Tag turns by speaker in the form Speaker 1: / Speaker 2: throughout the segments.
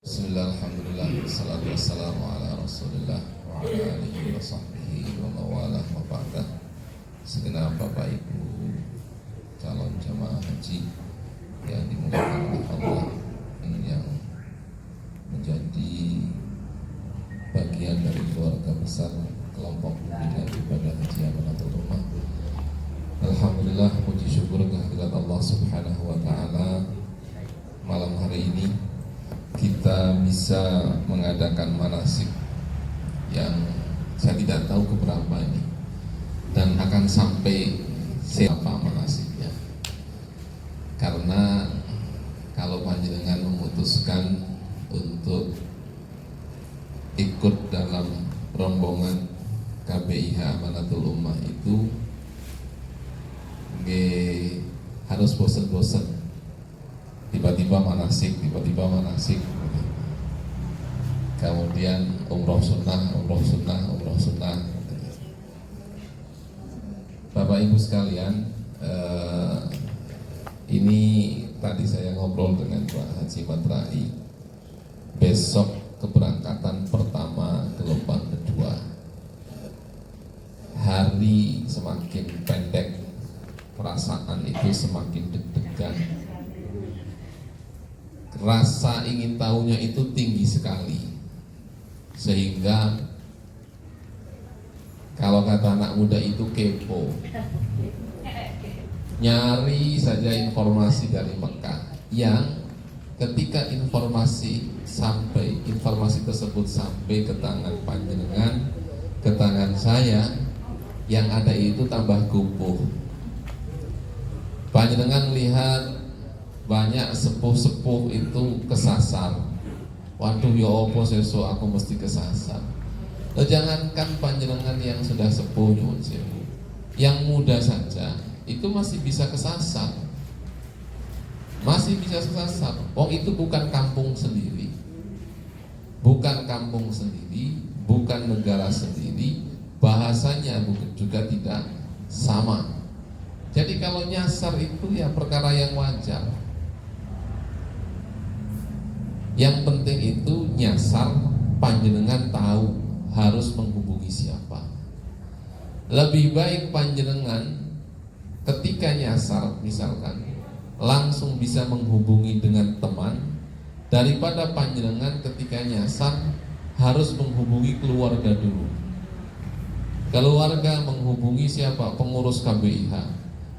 Speaker 1: Bismillah, alhamdulillah, wassalatu wassalamu ala rasulillah wa ala alihi wa sahbihi wa mawalah wa ba'dah. Segenap Bapak Ibu calon jamaah haji yang dimuliakan oleh Allah, yang menjadi bagian dari keluarga besar kelompok bimbingan ibadah haji Amanatul Ummah. Alhamdulillah, puji syukur kehadirat Allah Subhanahu wa Ta'ala. Malam hari ini kita bisa mengadakan manasik yang saya tidak tahu keberapa ini, dan akan sampai siapa manasiknya. Karena kalau panjenengan memutuskan untuk ikut dalam rombongan KBIH Amanatul Ummah itu harus bosan-bosan, tiba-tiba manasik, kemudian umroh sunnah. Bapak Ibu sekalian, ini tadi saya ngobrol dengan Pak Haji Matrai. Besok keberangkatan pertama gelombang kedua. Hari semakin pendek, perasaan itu semakin deg-degan. Rasa ingin tahunya itu tinggi sekali, sehingga kalau kata anak muda itu kepo, nyari saja informasi dari Mekah, yang ketika informasi tersebut sampai ke tangan panjenengan, ke tangan saya, yang ada itu tambah gupuh. Panjenengan lihat banyak sepuh-sepuh itu kesasar. Waduh, ya opo sesuk aku mesti kesasar. Jangankan panjenengan yang sudah sepuh, yang muda saja itu masih bisa kesasar. Oh, itu bukan kampung sendiri, bukan negara sendiri, bahasanya juga tidak sama. Jadi kalau nyasar itu ya perkara yang wajar. Yang penting itu nyasar, panjenengan tahu harus menghubungi siapa. Lebih baik panjenengan ketika nyasar misalkan langsung bisa menghubungi dengan teman, daripada panjenengan ketika nyasar harus menghubungi keluarga dulu. Keluarga menghubungi siapa? Pengurus KBIH.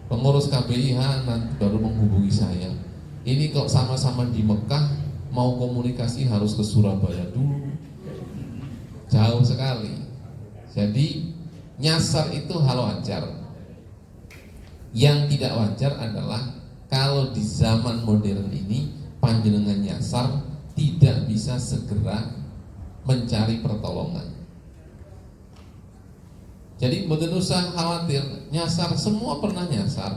Speaker 1: Pengurus KBIH nanti baru menghubungi saya. Ini kok sama-sama di Mekah, mau komunikasi harus ke Surabaya dulu, jauh sekali. Jadi nyasar itu hal wajar. Yang tidak wajar adalah kalau di zaman modern ini panjenengan nyasar tidak bisa segera mencari pertolongan. Jadi mboten usah khawatir, nyasar semua pernah nyasar.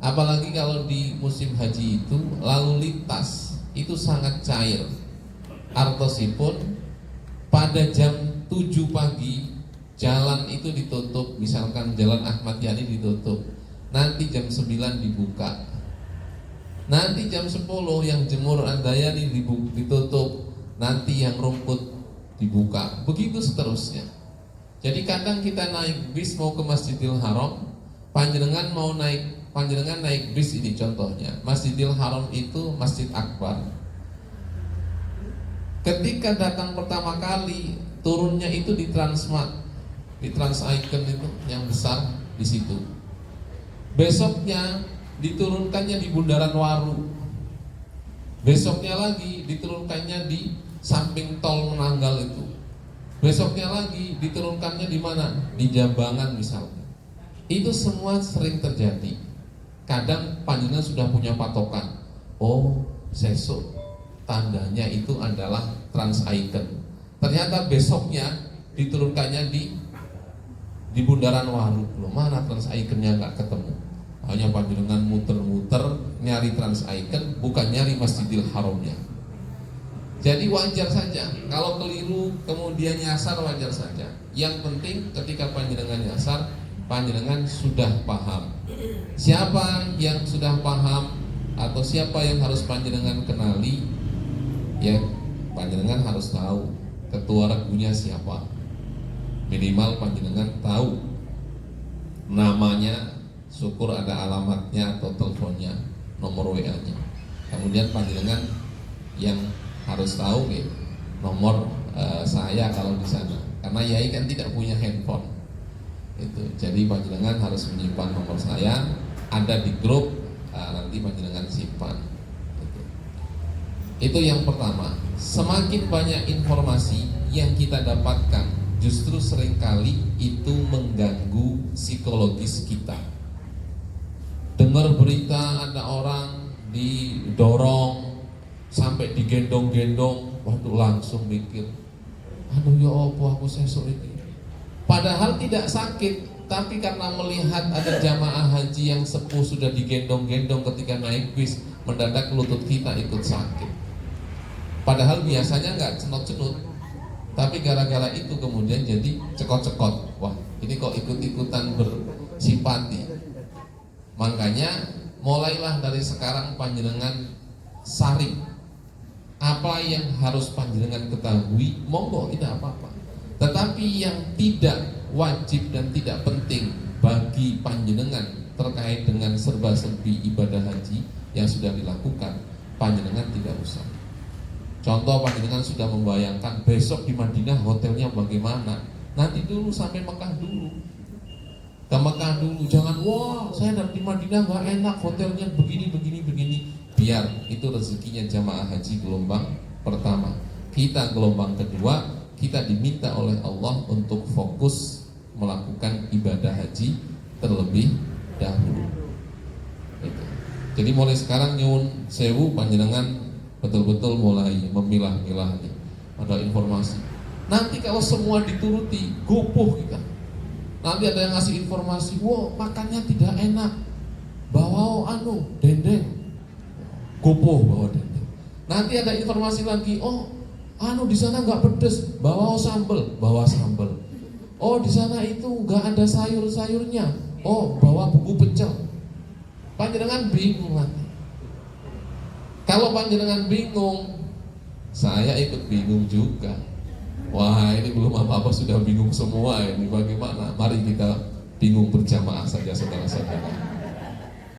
Speaker 1: Apalagi kalau di musim haji itu lalu lintas itu sangat cair. Artosipun pada jam 7 pagi jalan itu ditutup, misalkan jalan Ahmad Yani ditutup. Nanti jam 9 dibuka. Nanti jam 10 yang Jemur Andayani ditutup. Nanti yang Rumput dibuka. Begitu seterusnya. Jadi kadang kita naik bis mau ke Masjidil Haram, panjenengan naik bis ini contohnya. Masjidil Haram itu Masjid Akbar. Ketika datang pertama kali, turunnya itu di Transmart, di Trans Icon itu yang besar di situ. Besoknya diturunkannya di Bundaran Waru. Besoknya lagi diturunkannya di samping tol Menanggal itu. Besoknya lagi diturunkannya di mana? Di Jambangan misalnya. Itu semua sering terjadi. Kadang panjenengan sudah punya patokan. Oh, sesuk tandanya itu adalah Trans Icon. Ternyata besoknya diturunkannya di Bundaran Waru. Loh, mana Trans Iconnya nggak ketemu? Hanya panjenengan muter-muter nyari Trans Icon, bukan nyari Masjidil Haramnya. Jadi wajar saja kalau keliru kemudian nyasar, wajar saja. Yang penting ketika panjenengan nyasar, panjenengan sudah paham. Siapa yang sudah paham atau siapa yang harus panjenengan kenali, ya panjenengan harus tahu ketua regunya siapa. Minimal panjenengan tahu namanya, syukur ada alamatnya atau teleponnya, nomor WA-nya. Kemudian panjenengan yang harus tahu nomor saya kalau di sana, karena Yai kan tidak punya handphone itu. Jadi panjenengan harus menyimpan nomor saya, ada di grup, nanti panjenengan simpan. Itu yang pertama. Semakin banyak informasi yang kita dapatkan, justru seringkali itu mengganggu psikologis kita. Dengar berita ada orang didorong sampai digendong-gendong, waktu langsung mikir, aduh ya apa aku sesuk ini. Padahal tidak sakit, tapi karena melihat ada jamaah haji yang sepuh sudah digendong-gendong ketika naik bis, mendadak lutut kita ikut sakit. Padahal biasanya nggak cenut-cenut, tapi gara-gara itu kemudian jadi cekot-cekot. Wah, ini kok ikut-ikutan bersimpati. Makanya mulailah dari sekarang panjenengan saring apa yang harus panjenengan ketahui, monggo tidak apa-apa. Tetapi yang tidak wajib dan tidak penting bagi panjenengan terkait dengan serba-serbi ibadah haji yang sudah dilakukan, panjenengan tidak usah. Contoh, panjenengan sudah membayangkan besok di Madinah hotelnya bagaimana, nanti dulu sampai Mekah dulu. Ke Mekah dulu, jangan wah saya di Madinah nggak enak, hotelnya begini. Biar itu rezekinya jamaah haji gelombang pertama. Kita gelombang kedua, kita diminta oleh Allah untuk fokus melakukan ibadah haji terlebih dahulu. Itu. Jadi mulai sekarang nyuwun sewu panjenengan betul-betul mulai memilah-milah nih, ada informasi. Nanti kalau semua dituruti, gopoh kita. Nanti ada yang ngasih informasi, wah makannya tidak enak, bawa dendeng, gopoh bawa dendeng. Nanti ada informasi lagi, di sana nggak pedes, bawa sambel. Oh di sana itu nggak ada sayur-sayurnya, bawa buku pecel. Panjenengan bingung nanti. Kalau panjenengan bingung, saya ikut bingung juga. Wah ini belum apa-apa sudah bingung semua ini, bagaimana? Mari kita bingung berjamaah saja saudara-saudara.